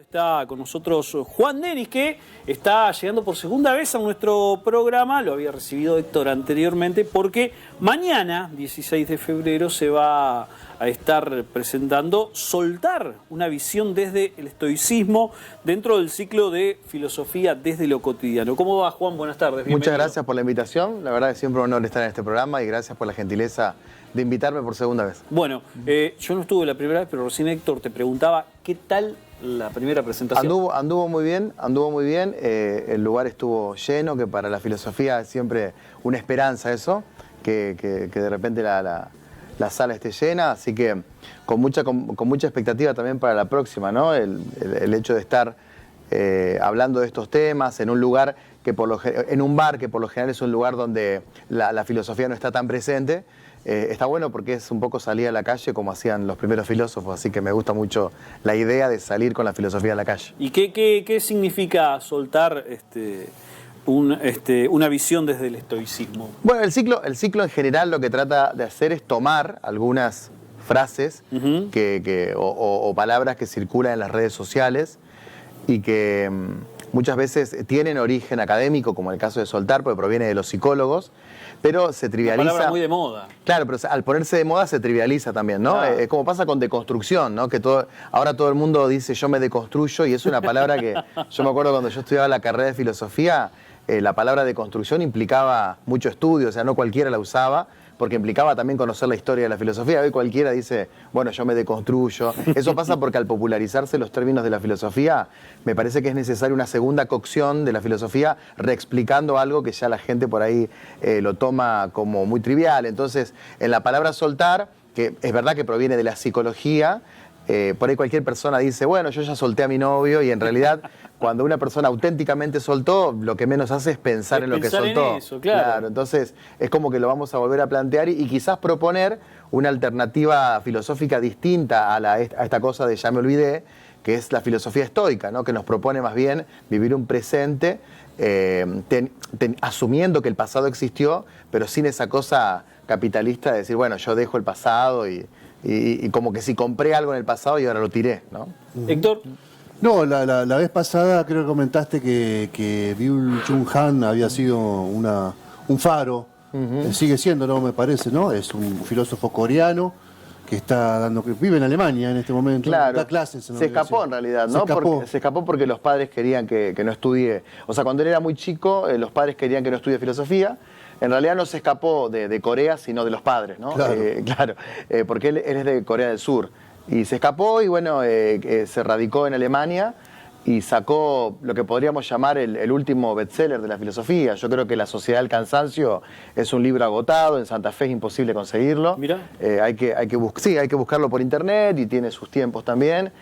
Está con nosotros Juan Denis, que está llegando por segunda vez a nuestro programa. Lo había recibido Héctor anteriormente, porque mañana, 16 de febrero, se va a estar presentando Soltar, una visión desde el estoicismo dentro del ciclo de filosofía desde lo cotidiano. ¿Cómo va, Juan? Buenas tardes. Bienvenido. Muchas gracias por la invitación. La verdad es siempre un honor estar en este programa y gracias por la gentileza de invitarme por segunda vez. Bueno, yo no estuve la primera vez, pero recién Héctor te preguntaba qué tal la primera presentación. Anduvo muy bien. El lugar estuvo lleno, que para la filosofía es siempre una esperanza eso, que de repente la sala esté llena, así que con mucha expectativa también para la próxima, ¿no? El hecho de estar hablando de estos temas en un lugar en un bar que por lo general es un lugar donde la filosofía no está tan presente. Está bueno porque es un poco salir a la calle como hacían los primeros filósofos, así que me gusta mucho la idea de salir con la filosofía a la calle. ¿Y qué significa soltar una visión desde el estoicismo? Bueno, el ciclo en general lo que trata de hacer es tomar algunas frases o palabras que circulan en las redes sociales y que muchas veces tienen origen académico, como el caso de soltar, porque proviene de los psicólogos, pero se trivializa. Una palabra muy de moda. Claro, pero al ponerse de moda se trivializa también, ¿no? Claro. Es como pasa con deconstrucción, ¿no? Que ahora todo el mundo dice yo me deconstruyo y es una palabra que yo me acuerdo cuando yo estudiaba la carrera de filosofía, la palabra deconstrucción implicaba mucho estudio, o sea, no cualquiera la usaba, porque implicaba también conocer la historia de la filosofía. Hoy cualquiera dice, bueno, yo me deconstruyo. Eso pasa porque al popularizarse los términos de la filosofía, me parece que es necesaria una segunda cocción de la filosofía, reexplicando algo que ya la gente por ahí lo toma como muy trivial. Entonces, en la palabra soltar, que es verdad que proviene de la psicología, por ahí cualquier persona dice, bueno, yo ya solté a mi novio, y en realidad cuando una persona auténticamente soltó, lo que menos hace es pensar en lo que soltó. En eso, claro. Entonces es como que lo vamos a volver a plantear y quizás proponer una alternativa filosófica distinta a esta cosa de ya me olvidé, que es la filosofía estoica, ¿no? Que nos propone más bien vivir un presente asumiendo que el pasado existió, pero sin esa cosa capitalista de decir, bueno, yo dejo el pasado y como que si compré algo en el pasado y ahora lo tiré, ¿no? Héctor. No, la vez pasada creo que comentaste que Byung-Chul Han había sido un faro. Sigue siendo, ¿no? Me parece, ¿no? Es un filósofo coreano que vive en Alemania en este momento. Claro, da clases en la se escapó en realidad, ¿no? Se escapó porque los padres querían que no estudie. O sea, cuando él era muy chico, los padres querían que no estudie filosofía. En realidad no se escapó de Corea, sino de los padres, ¿no? Claro. Porque él es de Corea del Sur. Y se escapó y bueno, se radicó en Alemania y sacó lo que podríamos llamar el último bestseller de la filosofía. Yo creo que La Sociedad del Cansancio es un libro agotado, en Santa Fe es imposible conseguirlo. Mirá. Hay que buscarlo por internet y tiene sus tiempos también,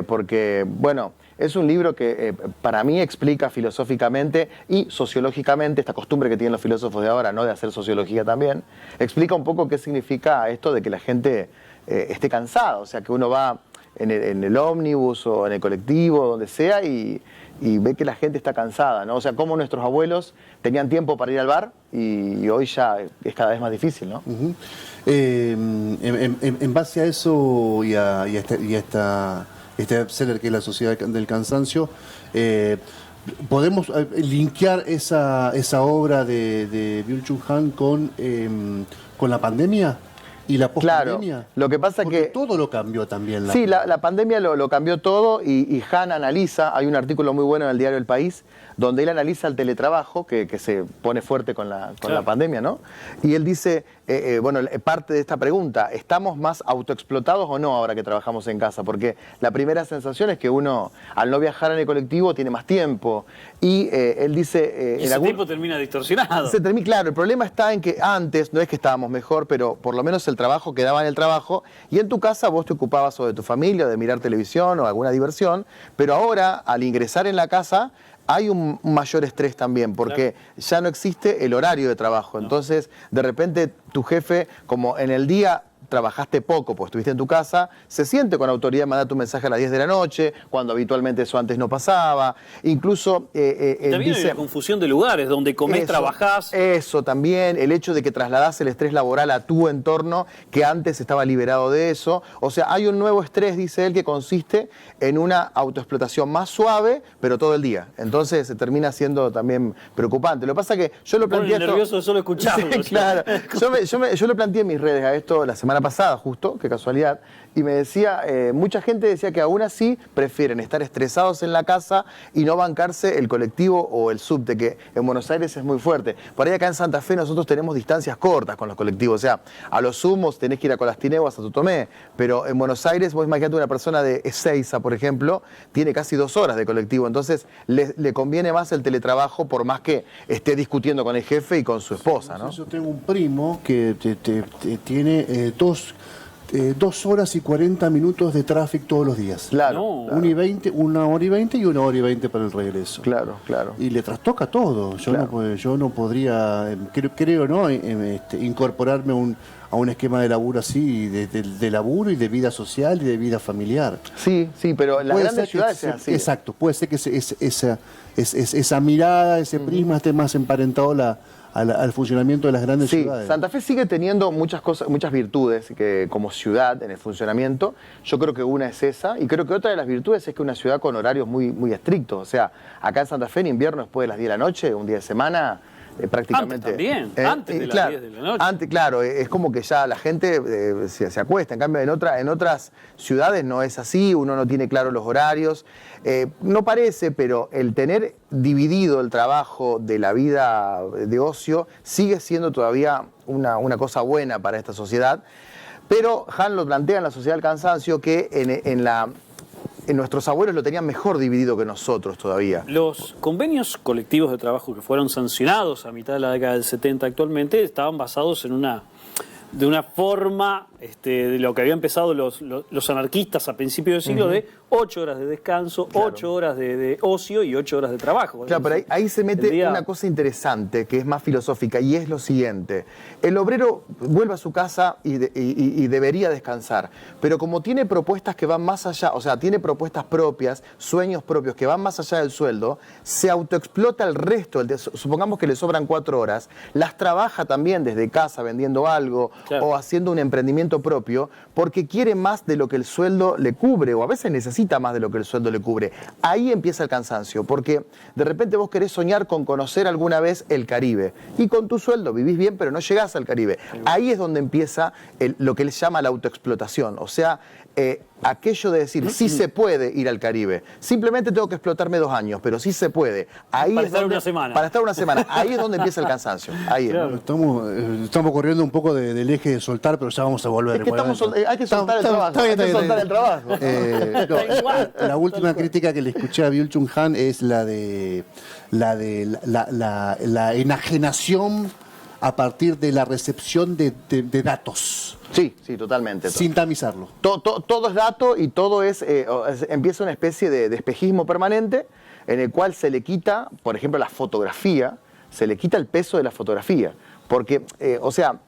porque, bueno, es un libro que para mí explica filosóficamente y sociológicamente, esta costumbre que tienen los filósofos de ahora, ¿no? De hacer sociología también, explica un poco qué significa esto de que la gente esté cansada, o sea, que uno va en el ómnibus o en el colectivo, donde sea, y ve que la gente está cansada, ¿no? O sea, cómo nuestros abuelos tenían tiempo para ir al bar y hoy ya es cada vez más difícil, ¿no? En base a eso y a este bestseller que es La Sociedad del Cansancio, podemos linkear esa obra de Byung-Chul Han con la pandemia y la pospandemia. Claro, lo que pasa es que todo lo cambió también. Sí, la pandemia lo cambió todo y Han analiza, hay un artículo muy bueno en el diario El País, donde él analiza el teletrabajo, que se pone fuerte con la pandemia, ¿no? Y él dice, parte de esta pregunta, ¿estamos más autoexplotados o no ahora que trabajamos en casa? Porque la primera sensación es que uno, al no viajar en el colectivo, tiene más tiempo. Y él dice... ese tiempo termina distorsionado. Claro, el problema está en que antes, no es que estábamos mejor, pero por lo menos el trabajo quedaba en el trabajo, y en tu casa vos te ocupabas o de tu familia, o de mirar televisión o alguna diversión, pero ahora, al ingresar en la casa, hay un mayor estrés también, porque ya no existe el horario de trabajo. Entonces, de repente, tu jefe, como en el día trabajaste poco, pues estuviste en tu casa, se siente con autoridad mandar tu mensaje a las 10 de la noche, cuando habitualmente eso antes no pasaba. Incluso también dice, hay la confusión de lugares, donde comés, trabajás. Eso también, el hecho de que trasladás el estrés laboral a tu entorno, que antes estaba liberado de eso. O sea, hay un nuevo estrés, dice él, que consiste en una autoexplotación más suave, pero todo el día. Entonces se termina siendo también preocupante. Lo que pasa es que yo lo planteé... nervioso de solo escucharlo. Sí, claro. Yo lo planteé en mis redes a esto la semana pasada, justo, qué casualidad, y me decía, mucha gente decía que aún así prefieren estar estresados en la casa y no bancarse el colectivo o el subte, que en Buenos Aires es muy fuerte. Por ahí acá en Santa Fe nosotros tenemos distancias cortas con los colectivos, o sea, a los sumos tenés que ir a Colastiné o a Santo Tomé, pero en Buenos Aires, vos imaginate una persona de Ezeiza, por ejemplo, tiene casi 2 horas de colectivo, entonces le conviene más el teletrabajo por más que esté discutiendo con el jefe y con su esposa, ¿no? Yo tengo un primo que tiene 2 horas y 40 minutos de tráfico todos los días. Claro. No. Claro. 1 hora y 20 y 1 hora y 20 para el regreso. Claro, claro. Y le trastoca todo. Yo, Claro. yo no podría, creo ¿no? Incorporarme a un esquema de laburo así, de laburo y de vida social y de vida familiar. Sí, sí, pero las Puede grandes ser ciudades que es así. Exacto, puede ser que esa mirada, ese prisma esté más emparentado al funcionamiento de las grandes Sí, ciudades. Santa Fe sigue teniendo muchas cosas, muchas virtudes que como ciudad en el funcionamiento. Yo creo que una es esa, y creo que otra de las virtudes es que una ciudad con horarios muy, muy estrictos. O sea, acá en Santa Fe en invierno después de las 10 de la noche, un día de semana, prácticamente. Antes también, antes de las claro, 10 de la noche. Antes, claro, es como que ya la gente se acuesta. En cambio, en otras ciudades no es así, uno no tiene claro los horarios. No parece, pero el tener dividido el trabajo de la vida de ocio sigue siendo todavía una cosa buena para esta sociedad. Pero Han lo plantea en La Sociedad del Cansancio que en nuestros abuelos lo tenían mejor dividido que nosotros todavía. Los convenios colectivos de trabajo que fueron sancionados a mitad de la década del 70 actualmente estaban basados en de una forma de lo que habían empezado los anarquistas a principios del siglo, de 8 horas de descanso, Claro. 8 horas de ocio y 8 horas de trabajo. Claro, pero ahí se mete Tendría- una cosa interesante que es más filosófica y es lo siguiente. El obrero vuelve a su casa y debería descansar, pero como tiene propuestas que van más allá, o sea, tiene propuestas propias, sueños propios que van más allá del sueldo, se autoexplota el resto. Supongamos que le sobran 4 horas, las trabaja también desde casa vendiendo algo, Claro. o haciendo un emprendimiento propio, porque quiere más de lo que el sueldo le cubre, o a veces necesita más de lo que el sueldo le cubre. Ahí empieza el cansancio, porque de repente vos querés soñar con conocer alguna vez el Caribe, y con tu sueldo vivís bien, pero no llegás al Caribe. Ahí es donde empieza lo que él llama la autoexplotación, o sea, aquello de decir, sí se puede ir al Caribe, simplemente tengo que explotarme 2 años, pero sí se puede. Ahí Para es estar donde- una semana. Para estar una semana. Ahí es donde empieza el cansancio. Ahí es. Claro. Estamos corriendo un poco del eje de soltar, pero ya vamos a volver. Es que hay que soltar el Está trabajo. bien, Hay que está bien, soltar está el bien. trabajo. Tal cual. La última crítica que le escuché a Byul-Chul Han es la enajenación a partir de la recepción de datos, Sí, sí, totalmente. sin tamizarlo. Todo es dato y todo empieza una especie de espejismo permanente en el cual se le quita, por ejemplo, la fotografía, se le quita el peso de la fotografía. Porque, o sea,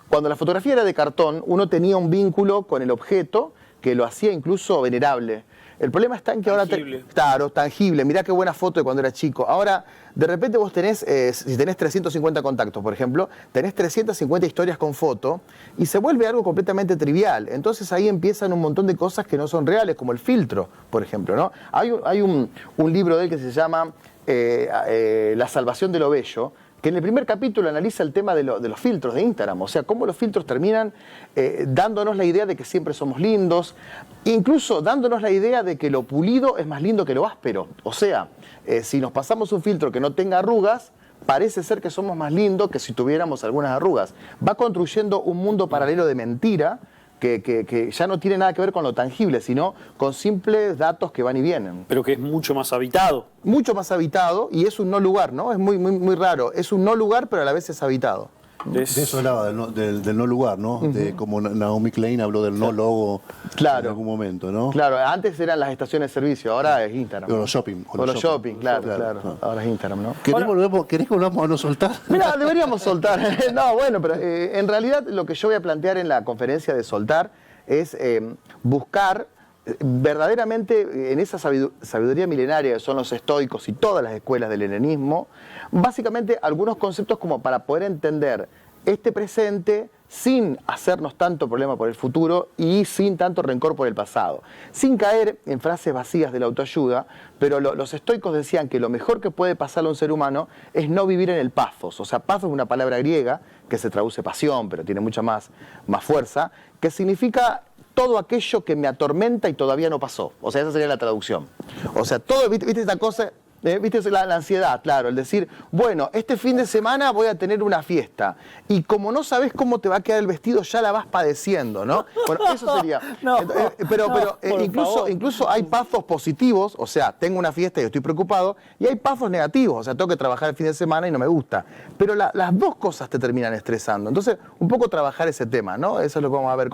cuando la fotografía era de cartón, uno tenía un vínculo con el objeto que lo hacía incluso venerable. El problema está en que Tangible. ahora... Claro, tangible. Mirá qué buena foto de cuando era chico. Ahora, de repente vos tenés, si tenés 350 contactos, por ejemplo, tenés 350 historias con foto y se vuelve algo completamente trivial. Entonces ahí empiezan un montón de cosas que no son reales, como el filtro, por ejemplo, ¿no? Hay un libro de él que se llama La salvación de lo bello, que en el primer capítulo analiza el tema de los filtros de Instagram, o sea, cómo los filtros terminan dándonos la idea de que siempre somos lindos, incluso dándonos la idea de que lo pulido es más lindo que lo áspero. O sea, si nos pasamos un filtro que no tenga arrugas, parece ser que somos más lindos que si tuviéramos algunas arrugas. Va construyendo un mundo paralelo de mentira que ya no tiene nada que ver con lo tangible, sino con simples datos que van y vienen. Pero que es mucho más habitado. Mucho más habitado y es un no lugar, ¿no? Es muy, muy, muy raro. Es un no lugar, pero a la vez es habitado. De eso hablaba, del no lugar, ¿no? De como Naomi Klein habló del no logo en algún momento, ¿no? Claro, antes eran las estaciones de servicio, ahora es Instagram. O los shopping. O los shopping, claro. Ahora es Instagram, ¿no? ¿Querés que volvamos a no soltar? Mira, deberíamos soltar. No, bueno, pero en realidad lo que yo voy a plantear en la conferencia de soltar es buscar verdaderamente en esa sabiduría milenaria que son los estoicos y todas las escuelas del helenismo, básicamente algunos conceptos como para poder entender este presente sin hacernos tanto problema por el futuro y sin tanto rencor por el pasado, sin caer en frases vacías de la autoayuda, pero los estoicos decían que lo mejor que puede pasarle a un ser humano es no vivir en el pathos. O sea, pathos es una palabra griega que se traduce pasión, pero tiene mucha más fuerza, que significa todo aquello que me atormenta y todavía no pasó. O sea, esa sería la traducción. O sea, todo, ¿viste esta cosa? ¿Viste la ansiedad? Claro, el decir, bueno, este fin de semana voy a tener una fiesta y como no sabes cómo te va a quedar el vestido, ya la vas padeciendo, ¿no? Bueno, eso sería. Pero incluso hay pasos positivos, o sea, tengo una fiesta y estoy preocupado, y hay pasos negativos, o sea, tengo que trabajar el fin de semana y no me gusta. Pero las dos cosas te terminan estresando. Entonces, un poco trabajar ese tema, ¿no? Eso es lo que vamos a ver.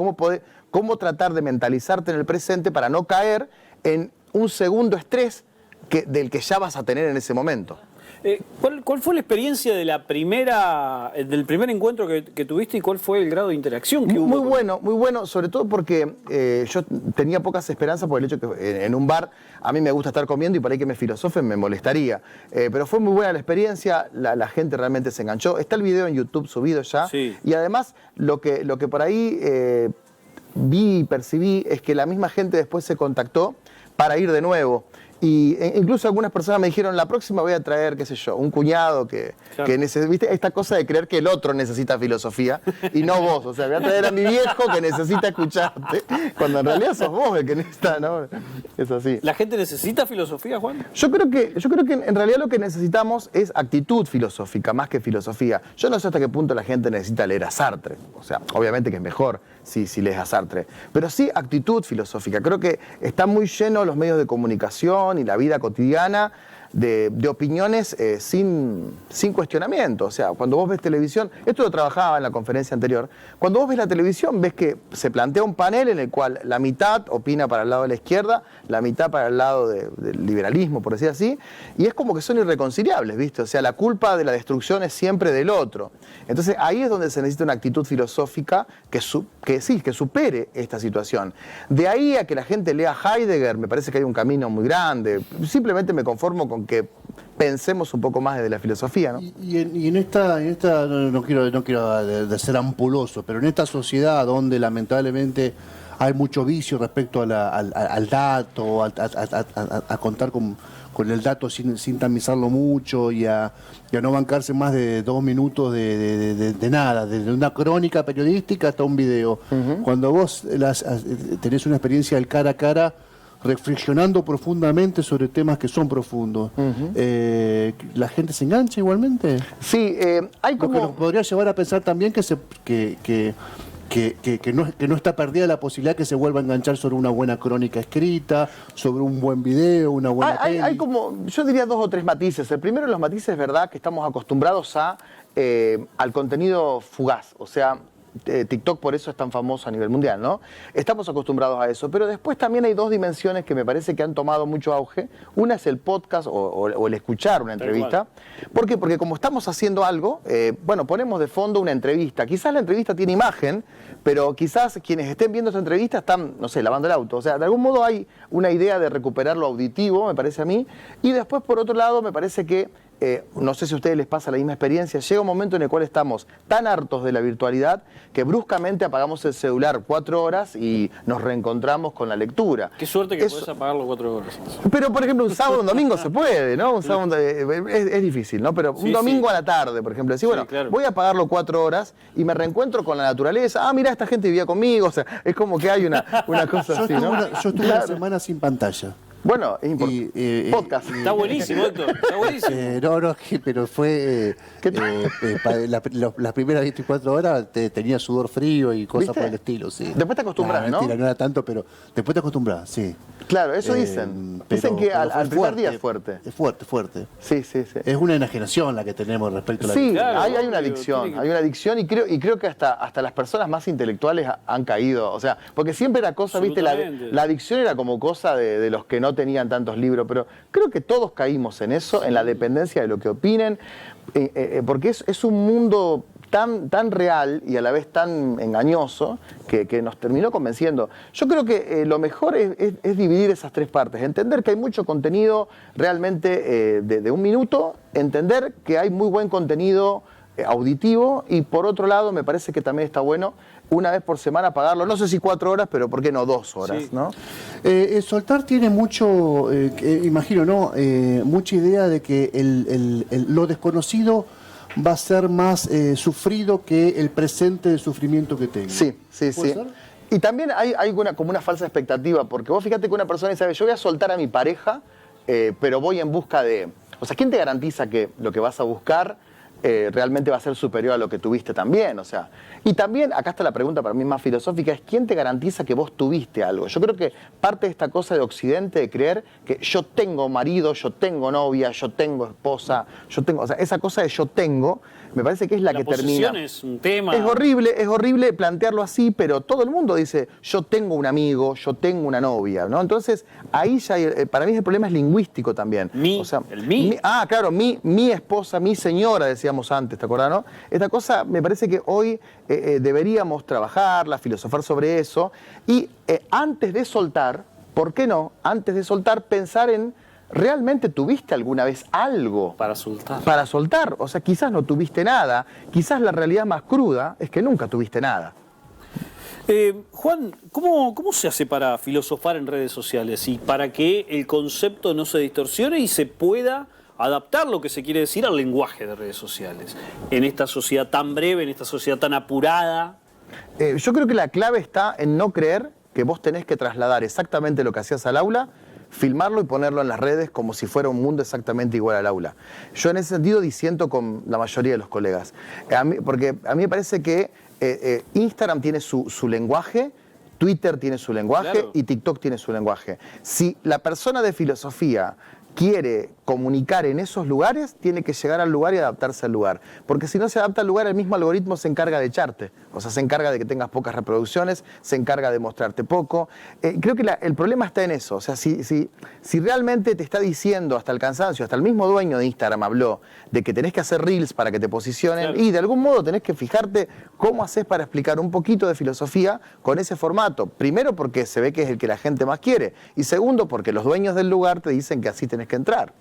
Cómo tratar de mentalizarte en el presente para no caer en un segundo estrés del que ya vas a tener en ese momento. ¿Cuál fue la experiencia de del primer encuentro que tuviste y cuál fue el grado de interacción que hubo? Muy bueno, sobre todo porque yo tenía pocas esperanzas por el hecho que en un bar a mí me gusta estar comiendo y por ahí que me filosofen me molestaría. Pero fue muy buena la experiencia, la gente realmente se enganchó. Está el video en YouTube subido ya. Sí. Y además lo que por ahí vi y percibí es que la misma gente después se contactó para ir de nuevo. Y incluso algunas personas me dijeron, la próxima voy a traer, qué sé yo, un cuñado que ¿viste? Esta cosa de creer que el otro necesita filosofía y no vos. O sea, voy a traer a mi viejo que necesita escucharte, cuando en realidad sos vos el que necesita, ¿no? Es así. ¿La gente necesita filosofía, Juan? Yo creo que en realidad lo que necesitamos es actitud filosófica, más que filosofía. Yo no sé hasta qué punto la gente necesita leer a Sartre. O sea, obviamente que es mejor si lees a Sartre. Pero sí actitud filosófica. Creo que está muy lleno los medios de comunicación y la vida cotidiana de opiniones sin cuestionamiento. O sea, cuando vos ves televisión, esto lo trabajaba en la conferencia anterior, cuando vos ves la televisión ves que se plantea un panel en el cual la mitad opina para el lado de la izquierda, la mitad para el lado del liberalismo, por decir así, y es como que son irreconciliables, ¿viste? O sea, la culpa de la destrucción es siempre del otro. Entonces ahí es donde se necesita una actitud filosófica que supere esta situación. De ahí a que la gente lea Heidegger, me parece que hay un camino muy grande. Simplemente me conformo con que pensemos un poco más desde la filosofía, ¿no? Y en esta no quiero de ser ampuloso, pero en esta sociedad donde lamentablemente hay mucho vicio respecto al dato, a contar con el dato sin tamizarlo mucho y a no bancarse más de 2 minutos de nada, desde una crónica periodística hasta un video. Cuando vos tenés una experiencia del cara a cara, reflexionando profundamente sobre temas que son profundos, ¿la gente se engancha igualmente? Sí, hay como... Lo que nos podría llevar a pensar también que no está perdida la posibilidad que se vuelva a enganchar sobre una buena crónica escrita, sobre un buen video, una buena peli. Hay como, yo diría 2 o 3 matices. El primero de los matices es verdad que estamos acostumbrados al contenido fugaz, o sea, TikTok por eso es tan famoso a nivel mundial, ¿no? Estamos acostumbrados a eso, pero después también hay 2 dimensiones que me parece que han tomado mucho auge. Una es el podcast o el escuchar una entrevista. ¿Por qué? Porque como estamos haciendo algo, ponemos de fondo una entrevista. Quizás la entrevista tiene imagen, pero quizás quienes estén viendo esta entrevista están, no sé, lavando el auto. O sea, de algún modo hay una idea de recuperar lo auditivo, me parece a mí. Y después, por otro lado, me parece que no sé si a ustedes les pasa la misma experiencia, llega un momento en el cual estamos tan hartos de la virtualidad que bruscamente apagamos el celular 4 horas y nos reencontramos con la lectura. Qué suerte que podés apagarlo 4 horas. Pero, por ejemplo, un sábado o un domingo se puede, ¿no? Un sábado, es difícil, ¿no? Pero un domingo a la tarde, por ejemplo, decir, voy a apagarlo 4 horas y me reencuentro con la naturaleza. Ah, mira, esta gente vivía conmigo. O sea, es como que hay una cosa así, ¿no? Yo estuve una semana sin pantalla. Bueno, es importante. Podcast. Está buenísimo, Héctor. Está buenísimo. Pero fue. Las primeras 24 horas tenía sudor frío y cosas por el estilo, sí. Después te acostumbras, ¿no? Mentira, no era tanto, pero después te acostumbras, sí. Claro, eso dicen. Dicen que pero al fue primer día es fuerte. Es fuerte, fuerte. Sí, sí, sí. Es una enajenación la que tenemos respecto a la Sí, Claro, hay una obvio, adicción, tiene que- hay una adicción y creo que hasta las personas más intelectuales han caído. O sea, porque siempre era cosa, viste, Absolutamente. la adicción era como cosa de los que no tenían tantos libros, pero creo que todos caímos en eso, en la dependencia de lo que opinen, porque es un mundo tan real y a la vez tan engañoso que nos terminó convenciendo. Yo creo que lo mejor es dividir esas tres partes, entender que hay mucho contenido realmente de un minuto, entender que hay muy buen contenido auditivo y por otro lado me parece que también está bueno una vez por semana pagarlo, no sé si 4 horas, pero ¿por qué no 2 horas? Sí. ¿No? Soltar tiene mucho, imagino, ¿no? Mucha idea de que lo desconocido va a ser más sufrido que el presente de sufrimiento que tengo. Sí, sí, ¿Puede sí. ser? Y también hay como una falsa expectativa, porque vos fíjate que una persona dice, yo voy a soltar a mi pareja, pero voy en busca de... O sea, ¿quién te garantiza que lo que vas a buscar realmente va a ser superior a lo que tuviste también? O sea, y también, acá está la pregunta para mí más filosófica, es ¿quién te garantiza que vos tuviste algo? Yo creo que parte de esta cosa de Occidente de creer que yo tengo marido, yo tengo novia, yo tengo esposa, yo tengo... O sea, esa cosa de yo tengo, me parece que es la que termina... posesión es un tema. Es horrible plantearlo así, pero todo el mundo dice, yo tengo un amigo, yo tengo una novia, ¿no? Entonces, ahí ya, para mí el problema es lingüístico también. Mi, o sea, el mi. Claro, mi esposa, mi señora, decíamos antes, ¿te acordás, no? Esta cosa me parece que hoy deberíamos trabajarla, filosofar sobre eso, y antes de soltar, ¿por qué no? Antes de soltar, pensar en, ¿realmente tuviste alguna vez algo? Para soltar. Para soltar, o sea, quizás no tuviste nada, quizás la realidad más cruda es que nunca tuviste nada. Juan, ¿cómo se hace para filosofar en redes sociales y para que el concepto no se distorsione y se pueda adaptar lo que se quiere decir al lenguaje de redes sociales? En esta sociedad tan breve, en esta sociedad tan apurada. Yo creo que la clave está en no creer que vos tenés que trasladar exactamente lo que hacías al aula, filmarlo y ponerlo en las redes como si fuera un mundo exactamente igual al aula. Yo en ese sentido disiento con la mayoría de los colegas, porque a mí me parece que Instagram tiene su lenguaje, Twitter tiene su lenguaje, Claro. y TikTok tiene su lenguaje. Si la persona de filosofía quiere comunicar en esos lugares, tiene que llegar al lugar y adaptarse al lugar. Porque si no se adapta al lugar, el mismo algoritmo se encarga de echarte. O sea, se encarga de que tengas pocas reproducciones, se encarga de mostrarte poco. Creo que el problema está en eso. O sea, si realmente te está diciendo hasta el cansancio, hasta el mismo dueño de Instagram habló de que tenés que hacer reels para que te posicionen, Claro. y de algún modo tenés que fijarte cómo haces para explicar un poquito de filosofía con ese formato. Primero porque se ve que es el que la gente más quiere. Y segundo porque los dueños del lugar te dicen que así tenés que entrar.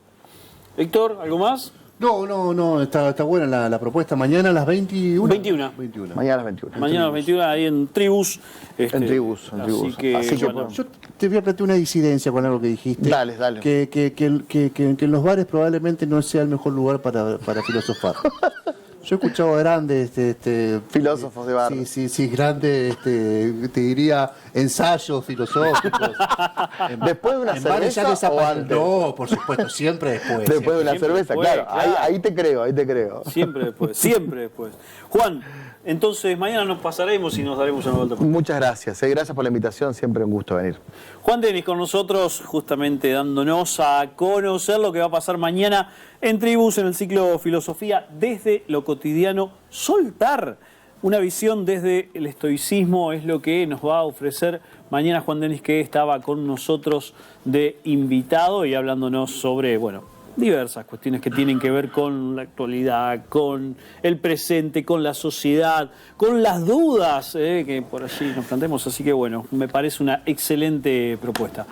Héctor, ¿algo más? No, está buena la propuesta. Mañana a las 21. 21. Mañana a las 21. Mañana a las 21 ahí en Tribus. En Tribus. Así que bueno, Yo te voy a plantear una disidencia con algo que dijiste. Dale. Que en los bares probablemente no sea el mejor lugar para filosofar. Yo he escuchado a grandes Filósofos de bar. Sí, grandes, te diría, ensayos filosóficos. ¿Después de una En bares ya cerveza o desaparecen. antes? No, por supuesto, siempre después. Después de una Siempre cerveza, después, claro. claro. Ahí te creo. siempre después, siempre después. Juan, entonces mañana nos pasaremos y nos daremos una vuelta. Muchas gracias. Gracias por la invitación. Siempre un gusto venir. Juan Denis con nosotros, justamente dándonos a conocer lo que va a pasar mañana en Tribus, en el ciclo Filosofía desde lo cotidiano. Soltar una visión desde el estoicismo es lo que nos va a ofrecer mañana Juan Denis, que estaba con nosotros de invitado y hablándonos sobre, bueno, diversas cuestiones que tienen que ver con la actualidad, con el presente, con la sociedad, con las dudas que por allí nos planteamos. Así que bueno, me parece una excelente propuesta.